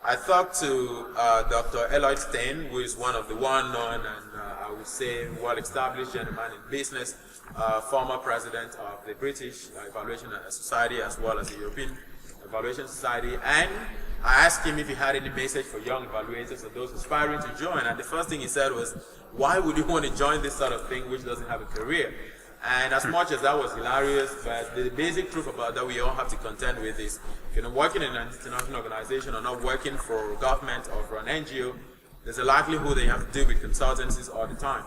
I talked to Dr. Eloy Stein, who is one of the well-known and I would say well-established gentlemen in business, former president of the British Evaluation Society as well as the European Evaluation Society, and I asked him if he had any message for young evaluators or those aspiring to join, and the first thing he said was, why would you want to join this sort of thing which doesn't have a career? And as much as that was hilarious, but the basic truth about that we all have to contend with is, if you're not working in an international organization or not working for a government or for an NGO, there's a likelihood that you have to deal with consultancies all the time.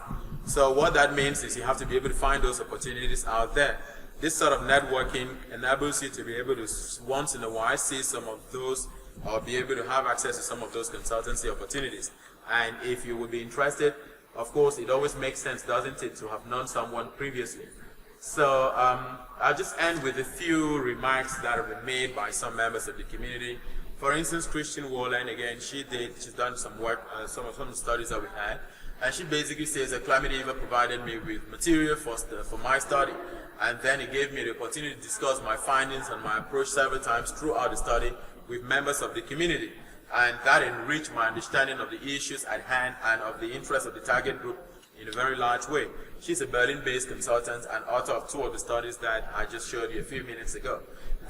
So what that means is you have to be able to find those opportunities out there. This sort of networking enables you to be able to, once in a while, see some of those or be able to have access to some of those consultancy opportunities. And if you would be interested, of course, it always makes sense, doesn't it, to have known someone previously. So I'll just end with a few remarks that have been made by some members of the community. For instance, Christian Wallen, again, she's done some work, some of the studies that we had, and she basically says that Climate Eva provided me with material for my study, and then it gave me the opportunity to discuss my findings and my approach several times throughout the study with members of the community. And that enriched my understanding of the issues at hand and of the interests of the target group in a very large way. She's a Berlin-based consultant and author of two of the studies that I just showed you a few minutes ago.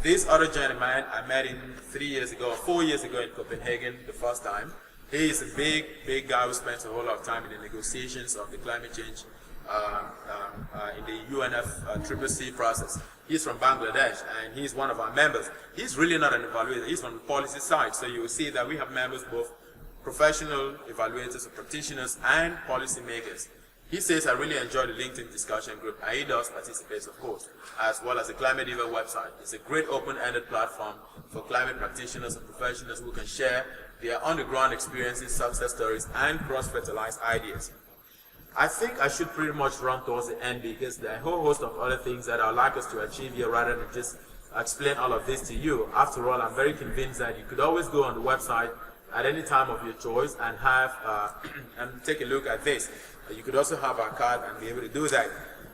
This other gentleman, I met him 4 years ago in Copenhagen the first time. He is a big guy who spends a whole lot of time in the negotiations of the climate change in the UNFCCC process. He's from Bangladesh and he's one of our members. He's really not an evaluator, he's from the policy side. So you will see that we have members, both professional evaluators or practitioners and policy makers. He says, I really enjoy the LinkedIn discussion group, and he does participate, of course, as well as the Climate Eva website. It's a great open-ended platform for climate practitioners and professionals who can share their on-the-ground experiences, success stories, and cross-fertilize ideas. I think I should pretty much run towards the end because there are a whole host of other things that I'd like us to achieve here rather than just explain all of this to you. After all, I'm very convinced that you could always go on the website at any time of your choice and have and take a look at this. You could also have our card and be able to do that.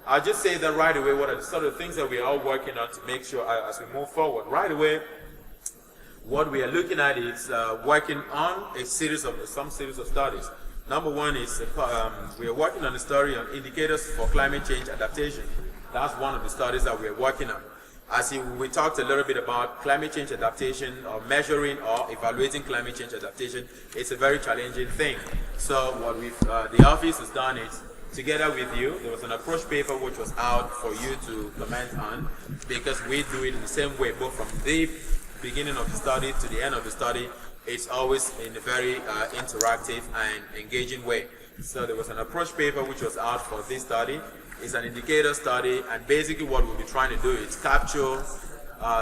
I'll just say that right away, what are the sort of things that we are all working on to make sure as we move forward. Right away, what we are looking at is working on some series of studies. Number one is we are working on a study on indicators for climate change adaptation. That's one of the studies that we are working on. We talked a little bit about climate change adaptation, or measuring or evaluating climate change adaptation. It's a very challenging thing. So what the office has done is, together with you, there was an approach paper which was out for you to comment on, because we do it in the same way, both from the beginning of the study to the end of the study. It's always in a very interactive and engaging way. So there was an approach paper which was out for this study. It's an indicator study, and basically what we'll be trying to do is capture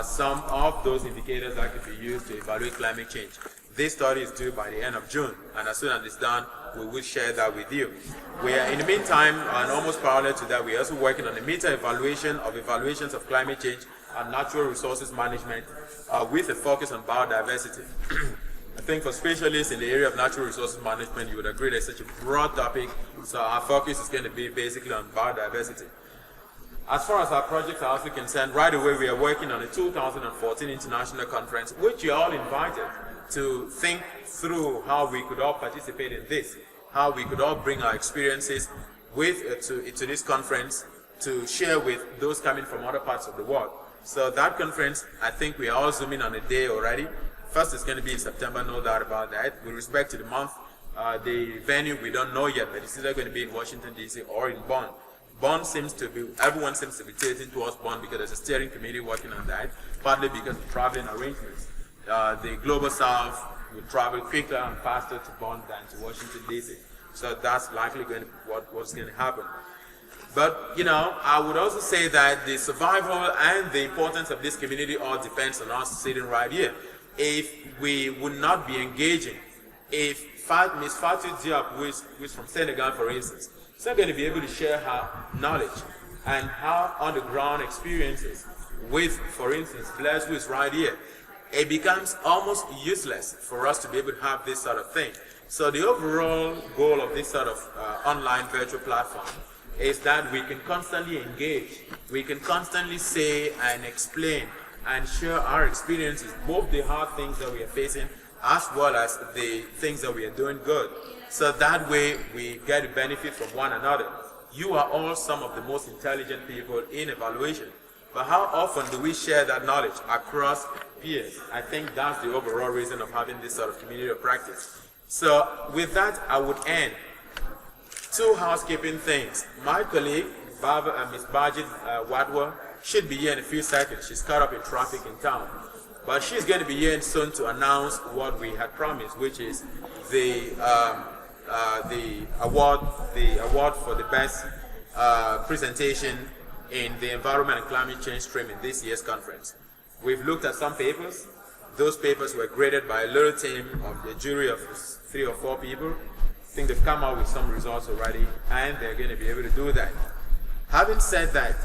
some of those indicators that could be used to evaluate climate change. This study is due by the end of June, and as soon as it's done, we will share that with you. We are, in the meantime, and almost parallel to that, we're also working on a meta-evaluation of evaluations of climate change and natural resources management with a focus on biodiversity. I think for specialists in the area of natural resources management, you would agree that it's such a broad topic, so our focus is going to be basically on biodiversity. As far as our projects are also concerned, right away we are working on a 2014 international conference, which you're all invited to think through how we could all participate in this, how we could all bring our experiences to this conference to share with those coming from other parts of the world. So that conference, I think we are all zooming on a day already. First, it's going to be in September, no doubt about that. With respect to the month, the venue, we don't know yet, but it's either going to be in Washington, D.C. or in Bonn. Bonn seems to be, everyone seems to be tilting towards Bonn because there's a steering committee working on that, partly because of traveling arrangements. The Global South will travel quicker and faster to Bonn than to Washington, D.C. So that's likely going to be what's going to happen. But, you know, I would also say that the survival and the importance of this community all depends on us sitting right here. If we would not be engaging, if Ms. Fatou Diop, who is from Senegal, for instance, is not going to be able to share her knowledge and her on-the-ground experiences with, for instance, Blaise, who is right here, it becomes almost useless for us to be able to have this sort of thing. So the overall goal of this sort of online virtual platform is that we can constantly engage, we can constantly say and explain and share our experiences, both the hard things that we are facing as well as the things that we are doing good. So that way we get to benefit from one another. You are all some of the most intelligent people in evaluation. But how often do we share that knowledge across peers? I think that's the overall reason of having this sort of community of practice. So with that, I would end. Two housekeeping things. My colleague, Ms. Bajit Wadwa, should be here in a few seconds. She's caught up in traffic in town. But she's going to be here soon to announce what we had promised, which is the award for the best presentation in the environment and climate change stream in this year's conference. We've looked at some papers. Those papers were graded by a little team of a jury of 3 or 4 people. I think they've come out with some results already, and they're going to be able to do that. Having said that,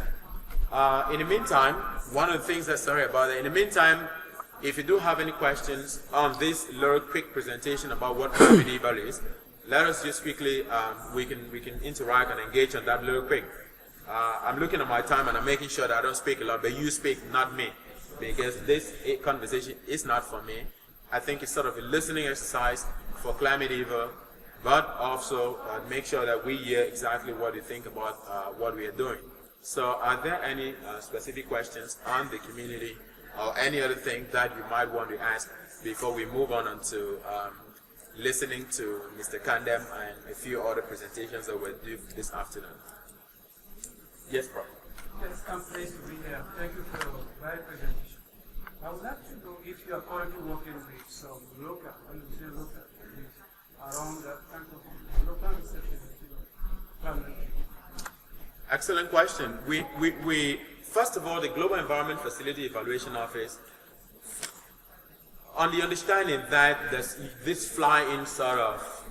in the meantime, one of the things that's sorry about that, in the meantime, if you do have any questions on this little quick presentation about what Eval is, let us just quickly, we can interact and engage on that little quick. I'm looking at my time and I'm making sure that I don't speak a lot, but you speak, not me, because this conversation is not for me. I think it's sort of a listening exercise for Climate Eval, but also make sure that we hear exactly what you think about what we are doing. So are there any specific questions on the community or any other thing that you might want to ask before we move on to listening to Mr. Kamdem and a few other presentations that we'll do this afternoon? Yes, bro. Yes, I'm pleased to be here. Thank you for your very presentation. I would like to know if you are currently working with some local, when you say local, around that kind of local research institute. Excellent question. We first of all, the Global Environment Facility Evaluation Office, on the understanding that there's this fly-in sort of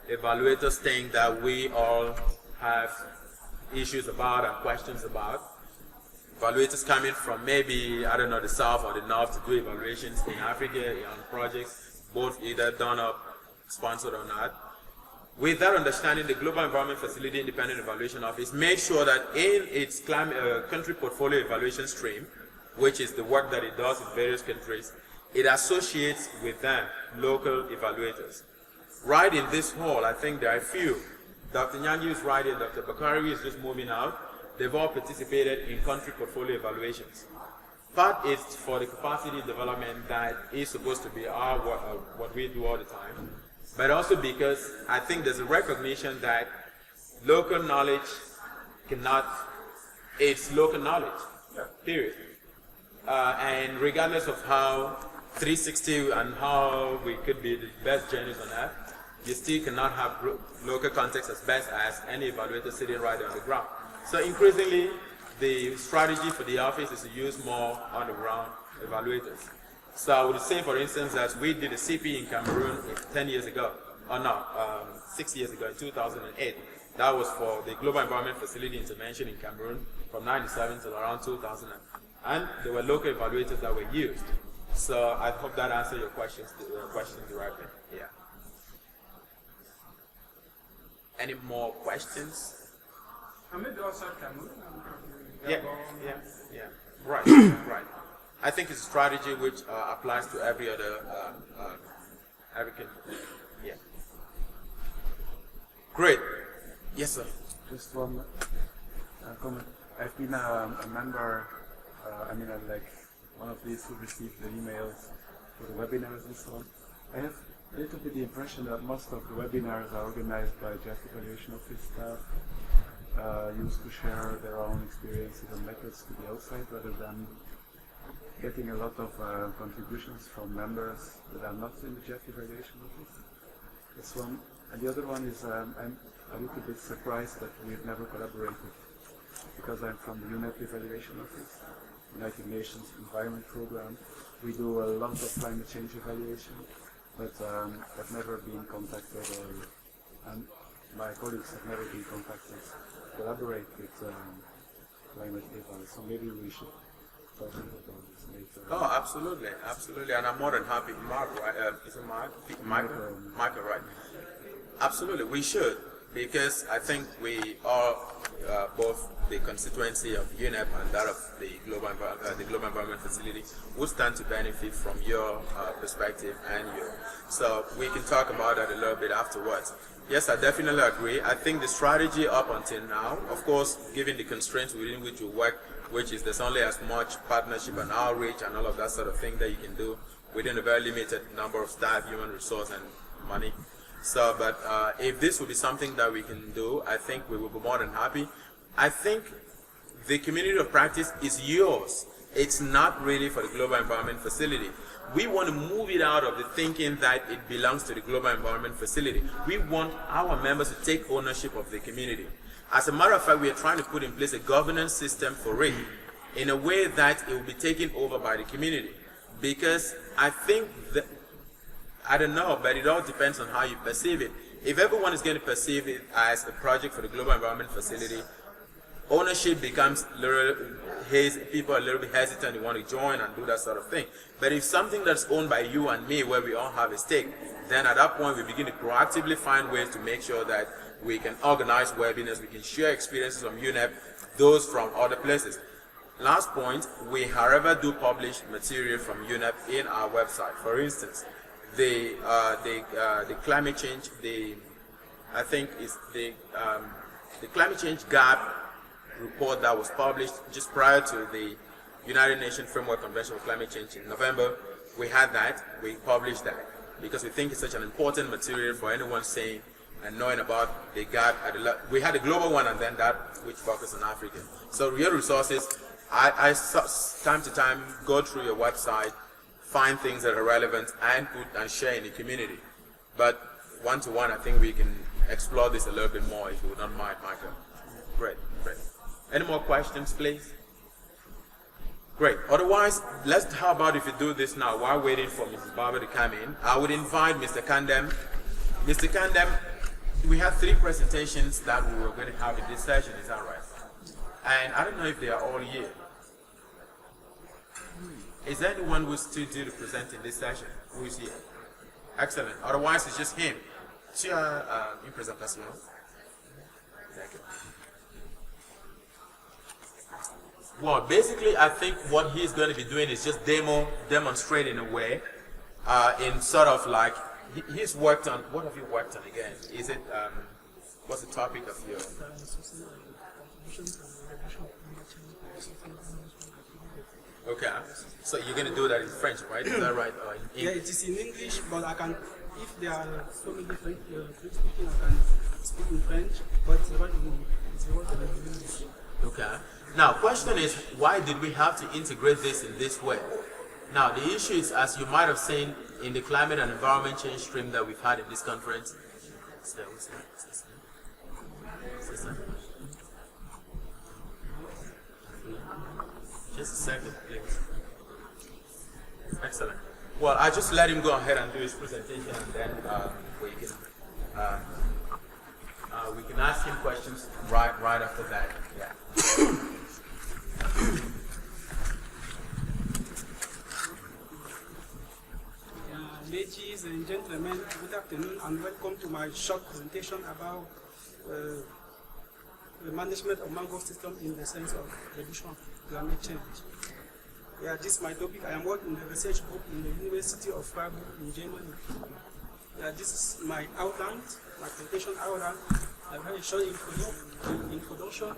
evaluators thing that we all have issues about and questions about. Evaluators coming from maybe, I don't know, the south or the north to do evaluations in Africa on projects, both either done or sponsored or not. With that understanding, the Global Environment Facility Independent Evaluation Office made sure that in its country portfolio evaluation stream, which is the work that it does in various countries, it associates with them local evaluators. Right in this hall, I think there are a few. Dr. Nyangi is right here, Dr. Bakari is just moving out. They've all participated in country portfolio evaluations. Part is for the capacity development that is supposed to be what we do all the time, but also because I think there's a recognition that local knowledge it's local knowledge, period. And regardless of how 360 and how we could be the best journalists on earth, you still cannot have local context as best as any evaluator sitting right on the ground. So increasingly, the strategy for the office is to use more on-the-ground evaluators. So I would say, for instance, that we did a CP in Cameroon 10 years ago, or no, 6 years ago, in 2008. That was for the Global Environment Facility intervention in Cameroon from 97 to around 2000. And there were local evaluators that were used. So I hope that answers your questions directly. Yeah. Any more questions? I mean, also Cameroon. Yeah. Right, right. I think it's a strategy which applies to every other African. Yeah. Great. Yes, sir. Just one comment. I've been a member. I'm like one of these who received the emails for the webinars and so on. I have a little bit the impression that most of the webinars are organized by Jeff Evaluation Office staff, used to share their own experiences and methods to the outside, rather than getting a lot of contributions from members that are not in the Jeff Evaluation Office. That's one. And the other one is I'm a little bit surprised that we've never collaborated, because I'm from the UNEP Evaluation Office, United Nations Environment Program. We do a lot of climate change evaluation, but I've never been contacted, and my colleagues have never been contacted to collaborate with climate eval. So maybe we should talk about this later. Oh, absolutely, absolutely, and I'm more than happy. Mark, right? Is it Mark? Michael, right? Absolutely, we should. because I think we are both the constituency of UNEP and that of the Global Environment Facility would stand to benefit from your perspective and your. So we can talk about that a little bit afterwards. Yes, I definitely agree. I think the strategy up until now, of course, given the constraints within which you work, which is there's only as much partnership and outreach and all of that sort of thing that you can do within a very limited number of staff, human resource, and money. So, but if this would be something that we can do, I think we will be more than happy. I think the community of practice is yours. It's not really for the Global Environment Facility. We want to move it out of the thinking that it belongs to the Global Environment Facility. We want our members to take ownership of the community. As a matter of fact, we are trying to put in place a governance system for it in a way that it will be taken over by the community. Because I think that, I don't know, but it all depends on how you perceive it. If everyone is going to perceive it as a project for the Global Environment Facility, ownership becomes people are a little bit hesitant, they want to join and do that sort of thing. But if something that's owned by you and me, where we all have a stake, then at that point we begin to proactively find ways to make sure that we can organize webinars, we can share experiences from UNEP, those from other places. Last point, we however do publish material from UNEP in our website. For instance, the climate change, I think is the climate change gap report that was published just prior to the United Nations Framework Convention for Climate Change in November. We had that, we published that, because we think it's such an important material for anyone saying and knowing about the gap. We had a global one and then that which focused on Africa. So real resources, I time to time go through your website, find things that are relevant and put and share in the community. But one-to-one, I think we can explore this a little bit more if you would not mind, Michael. Great, great. Any more questions, please? Great. Otherwise, how about if you do this now while waiting for Mrs. Barber to come in? I would invite Mr. Kamdem. Mr. Kamdem, we have 3 presentations that we were going to have in this session, is that right? And I don't know if they are all here. Is there anyone who's still due to present in this session? Who is here? Excellent. Otherwise, it's just him. Une présentation. Well, basically, I think what he's going to be doing is just demonstrate in a way, in sort of like, he's worked on, what have you worked on again? Is it, what's the topic of your? Okay, so you're going to do that in French, right? Is that right? Or in yeah, it is in English, but I can, if there are so many French speaking, I can speak in French, but it's what in English. Okay. Now, question is, why did we have to integrate this in this way? Now, the issue is, as you might have seen in the climate and environment change stream that we've had in this conference. Just a second, please. Excellent. Well, I just let him go ahead and do his presentation, and then we can ask him questions right after that. Yeah. Ladies and gentlemen, good afternoon and welcome to my short presentation about the management of mangrove system in the sense of reduction of climate change. Yeah, this is my topic. I am working in the research group in the University of Freiburg in Germany. Yeah, this is my outline, my presentation outline. A very short introduction,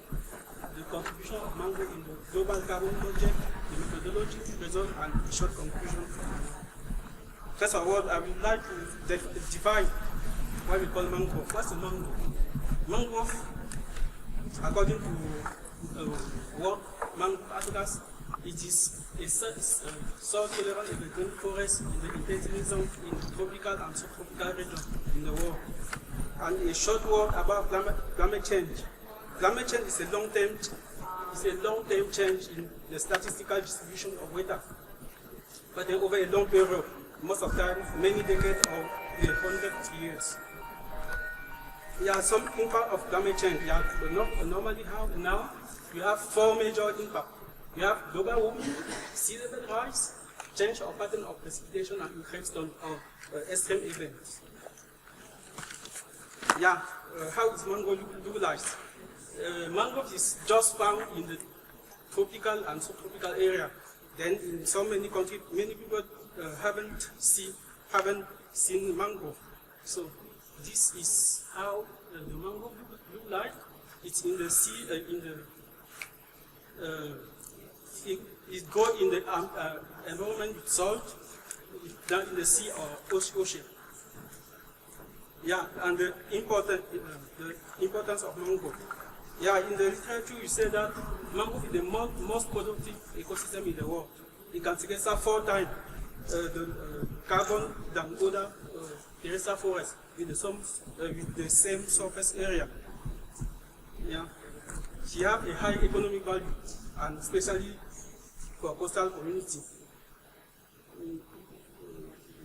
the contribution of mangrove in the global carbon project, the methodology, results, and a short conclusion. First of all, I would like to define what we call mangrove. What's a mangrove? Mangrove, according to World Mangrove Atlas, it is a soil-tolerant evergreen forest in the intensive zone in tropical and subtropical regions in the world. And a short word about climate change. Climate change is a long-term change in the statistical distribution of weather, but over a long period, most of the time, many decades or 100 years. There are some impact of climate change. Normally, now we have 4 major impacts. We have global warming, sea level rise, change of pattern of precipitation, and increase of extreme events. Yeah, how is mangrove utilized? Mangrove is just found in the tropical and subtropical area. Then in so many countries, many people haven't seen mangrove. So this is how the mangrove look like. It's in the sea, it go in the environment with salt, down in the sea or ocean. Yeah, and the importance of mangrove. Yeah, in the literature you say that mangrove is the most productive ecosystem in the world. It can sequester 4 times the carbon than other terrestrial forests with the same surface area. Yeah, she have a high economic value, and especially for coastal community.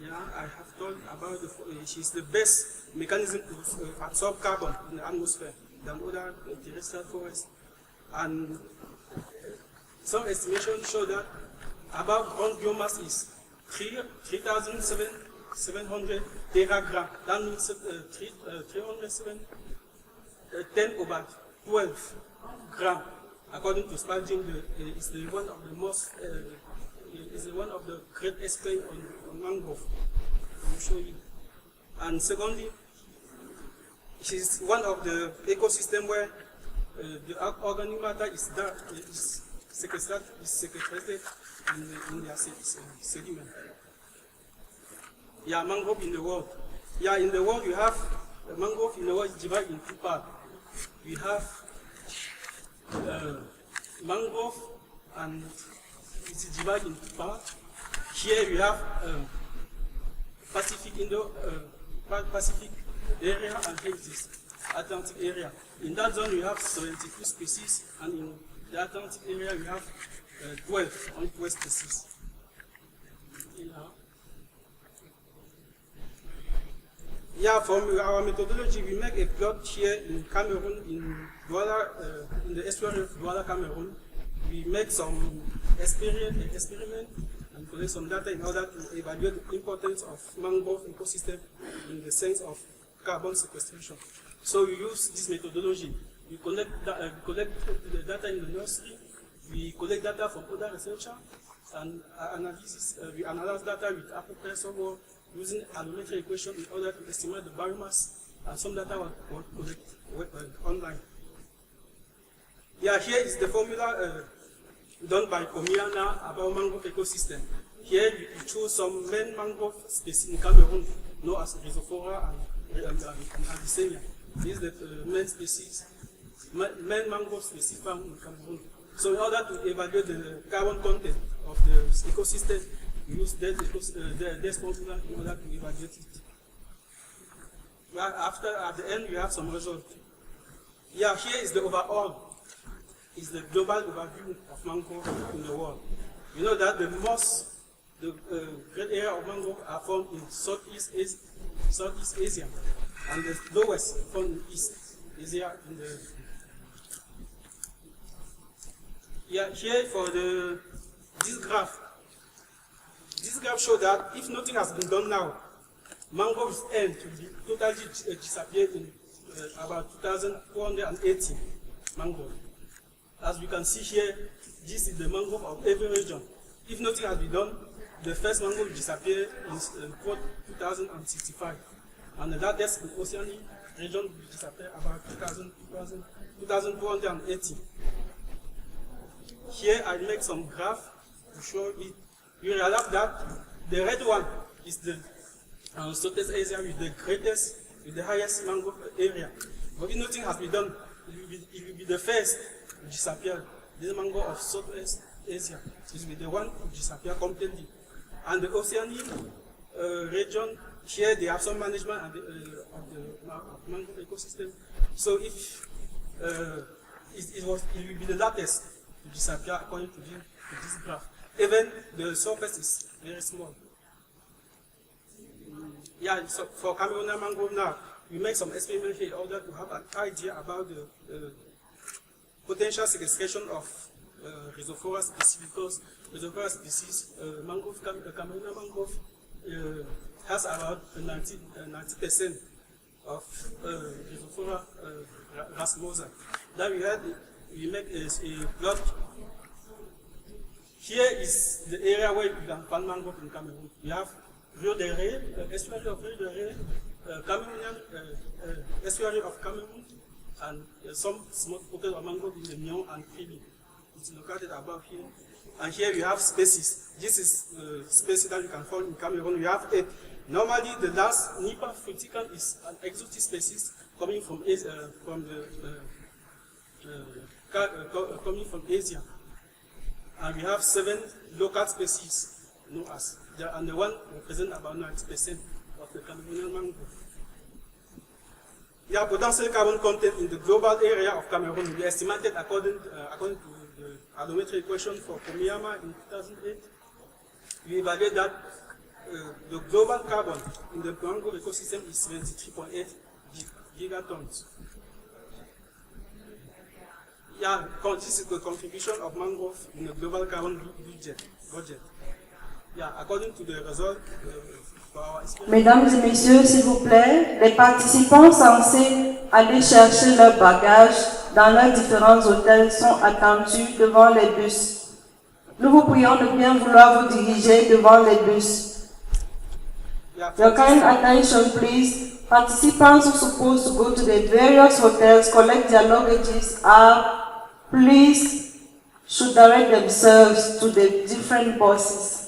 Yeah, I have told about she's the best mechanism to absorb carbon in the atmosphere than other terrestrial forests. And some estimations show that about ground biomass is 3,700 teragram. That means 10 over 12 gram, according to Spalding. Is the one of the most is one of the great explain on mangrove. I will show you. And secondly, she's one of the ecosystem where the organic matter is sequestrated in their sediment. Yeah, mangrove in the world. Yeah, in the world you have mangrove in the world is divided in 2 parts. We have mangrove, and it's divided in 2 parts. Here we have Pacific area, and here it is Atlantic area. In that zone we have 72 species, and in the Atlantic area we have 12 species. Yeah, from our methodology, we make a plot here in Cameroon, in the estuary of Douala, Cameroon. We make some experiment and collect some data in order to evaluate the importance of mangrove ecosystem in the sense of carbon sequestration. So we use this methodology. We collect the data in the nursery. We collect data from other researchers, and we analyze data with AfrEA software using allometric equation in order to estimate the biomass, and some data were collected online. Yeah, here is the formula done by Komiana about mangrove ecosystem. Here you choose some main mangrove species in Cameroon, known as Rhizophora and Abyssinia. These are the main species, main mangrove species found in Cameroon. So in order to evaluate the carbon content of the ecosystem, we use this formula in order to evaluate it. At the end, we have some result. Yeah, here is the overall, is the global overview of mangrove in the world. You know that the great area of mangrove are found in Southeast Asia, and the lowest found in East Asia. Yeah, here for this graph shows that if nothing has been done now, mangroves end to be totally disappear in about 2,480 mangrove. As we can see here, this is the mangrove of every region. If nothing has been done, the first mangrove will disappear in 2065, and the latest in Oceanic region will disappear about 2,480. Here I make some graph to show it. You realize that the red one is the Southeast Asia with the highest mangrove area. But if nothing has been done, it will be the first to disappear. This mangrove of Southeast Asia will be the one to disappear completely. And the Oceanic region, here they have some management of the mangrove ecosystem. So if it will be the latest to disappear according to this graph. Even the surface is very small. Yeah, so for Cameroon mangrove now, we make some experiments here in order to have an idea about the potential sequestration of Rhizophora species, because Rhizophora species, Cameroon mangrove has about 90% of Rhizophora racemosa. Then we make a plot. Here is the area where you can find mangrove in Cameroon. We have Rio de Rey, estuary of Rio de Rey, Cameroonian estuary of Cameroon, and some small pockets of mangrove in the Nyon and Kribi. It's located above here. And here we have species. This is species that you can find in Cameroon. We have 8. Normally, the last Nipa fruticans is an exotic species coming from Asia, coming from Asia. And we have 7 local species known as, and the one represent about 90% of the Cameroonian mangrove. The potential carbon content in the global area of Cameroon we estimated according to the allometry equation for Komiyama in 2008. We evaluate that the global carbon in the mangrove ecosystem is 73.8 gigatons. Yeah, this is the contribution of mangrove in the global carbon budget. Yeah, according to the result for our experiment. Mesdames et messieurs, s'il vous plaît, les participants censés aller chercher leurs bagages dans leurs différents hôtels sont attendus devant les bus. Nous vous prions de bien vouloir vous diriger devant les bus. Your kind attention, please. Participants who are supposed to go to the various hotels, collect their luggages, please should direct themselves to the different buses.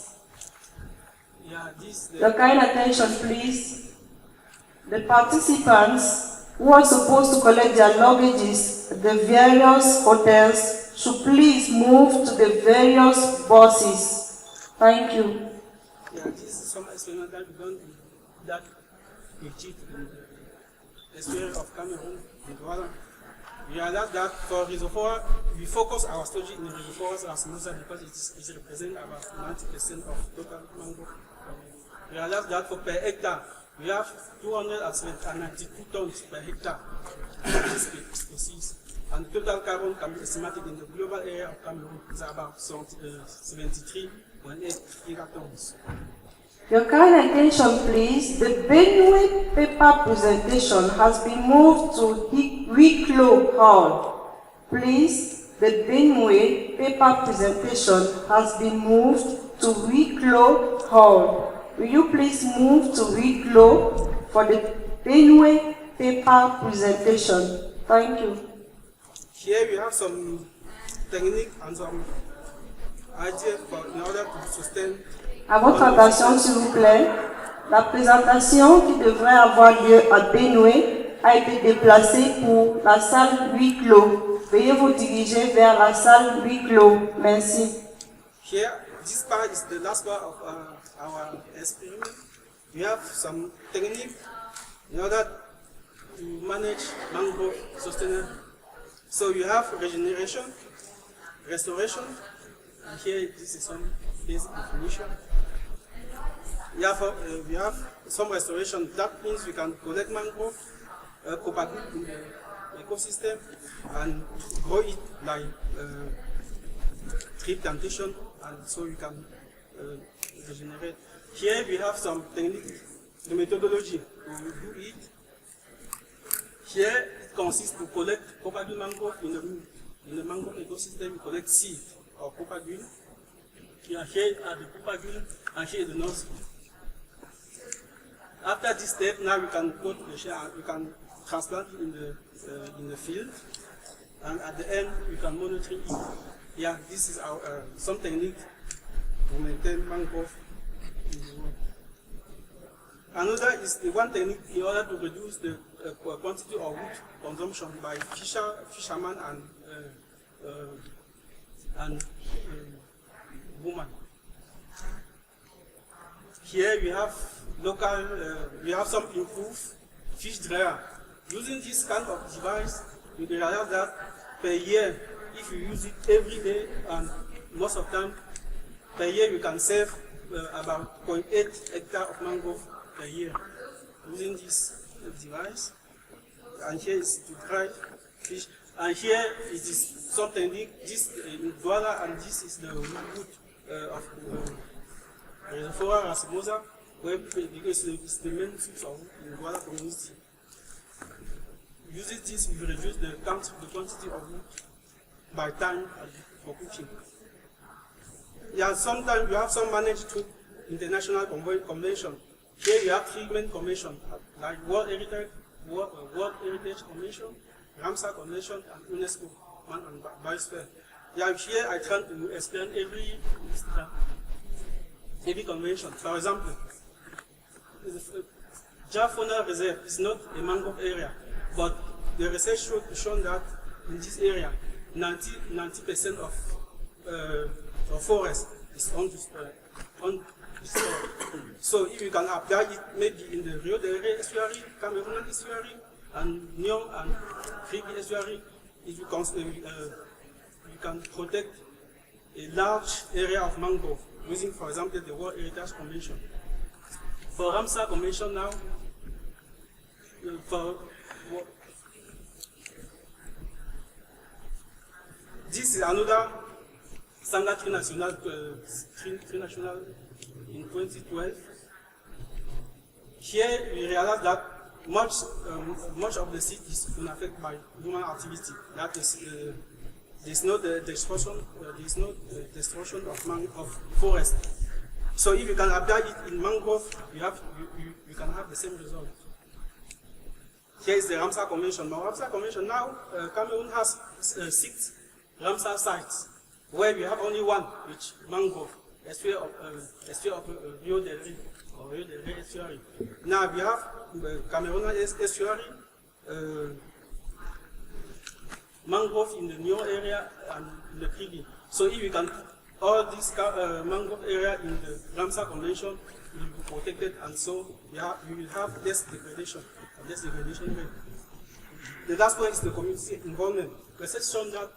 Your kind attention, please. The participants who are supposed to collect their luggages at the various hotels should please move to the various buses. Thank you. Yeah, this is some experiment that we've done that we did in the estuary of Cameroon in Douala. We realized that for Rhizophora, we focus our study in Rhizophora racemosa because it represents about 90% of total mangrove. We realized that for per hectare, we have 292 tons per hectare of this species. And the total carbon can be estimated in the global area of Cameroon is about 73.8 gigatons. Your kind attention, please. The Benue paper presentation has been moved to Wicklow Hall. Please, the Benue paper presentation has been moved to Wicklow Hall. Will you please move to Wicklow for the Benue paper presentation? Thank you. Here we have some technique and some ideas in order to sustain. À votre attention, s'il vous plaît, la présentation qui devrait avoir lieu à Benue a été déplacée pour la salle Wicklow. Veuillez vous diriger vers la salle Wicklow. Merci. Here, this part is the last part of our experiment. We have some technique in order to manage mangrove sustainability. So you have regeneration, restoration, and here this is some basic information. We have some restoration. That means we can collect mangrove, propagate in the ecosystem, and grow it like tree plantation, and so you can regenerate. Here we have some technique, the methodology to do it. Here it consists to collect propagate mangrove in the mangrove ecosystem. We collect seed or propagate. Here are the propagate, and here is the nursery. After this step, now we can go to the shell and we can transplant it in the field, and at the end we can monitor it. Yeah, this is our some technique to maintain mangrove in the world. Another is the one technique in order to reduce the quantity of wood consumption by fishermen and women. Here we have we have some improved fish dryer. Using this kind of device, we realize that per year, if you use it every day and most of the time, per year you can save about 0.8 hectares of mangrove per year using this device. And here is to dry fish. And here it is something this in Douala, and this is the wood of Rhizophora racemosa, because it's the main source of the Douala community. Using this, we reduce the quantity of wood by time for cooking. Yeah, sometimes we have some managed through international convention. Here we have 3 main conventions, like World Heritage Convention, Ramsar Convention, and UNESCO and Biosphere. Yeah, here I try to explain every convention. For example, Jafona Reserve is not a mangrove area, but the research shown that in this area, 90% of forest is undestroyed. So if you can apply it maybe in the Rio de Rey estuary, Cameroon estuary, and Nyom and Kribi estuary, if you can protect a large area of mangrove using, for example, the World Heritage Convention. For Ramsar Convention now, this is another standard national in 2012. Here we realize that much of the city is unaffected by human activity. That is, there's no destruction of forest. So if you can apply it in mangrove, you can have the same result. Here is the Ramsar Convention. Now, Ramsar Convention now, Cameroon has 6 Ramsar sites, where we have only one, which mangrove, estuary of Rio de Rey, or Rio de Rey estuary. Now we have Cameroon estuary, mangrove in the Nyon area and in the Kribi. So if we can all this mangrove area in the Ramsar Convention will be protected, and so we will have less degradation rate. The last one is the community involvement. Research shown that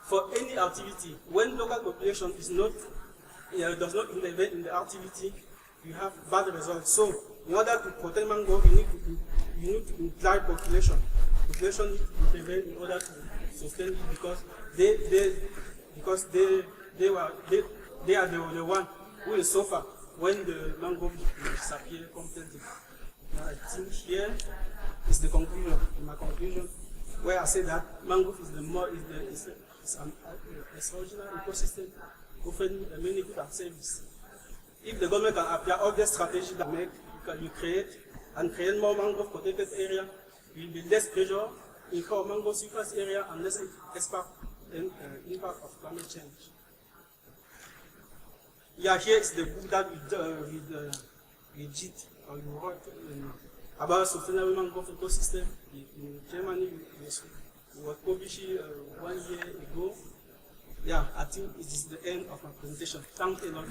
for any activity, when local population does not intervene in the activity, you have bad results. So in order to protect mangrove, you need to imply population. Population need to intervene in order to sustain it, because they are the one who will suffer when the mangrove disappear completely. I think here is the conclusion. My conclusion, where I say that mangrove is an original ecosystem offering many good services. If the government can apply all the strategies that you create more mangrove protected area, it will be less pressure in mangrove surface area and less impact of climate change. Yeah, here is the book that we did or you wrote about sustainable mangrove ecosystem in Germany. It was published 1 year ago. Yeah, I think it is the end of my presentation. Thank you a lot.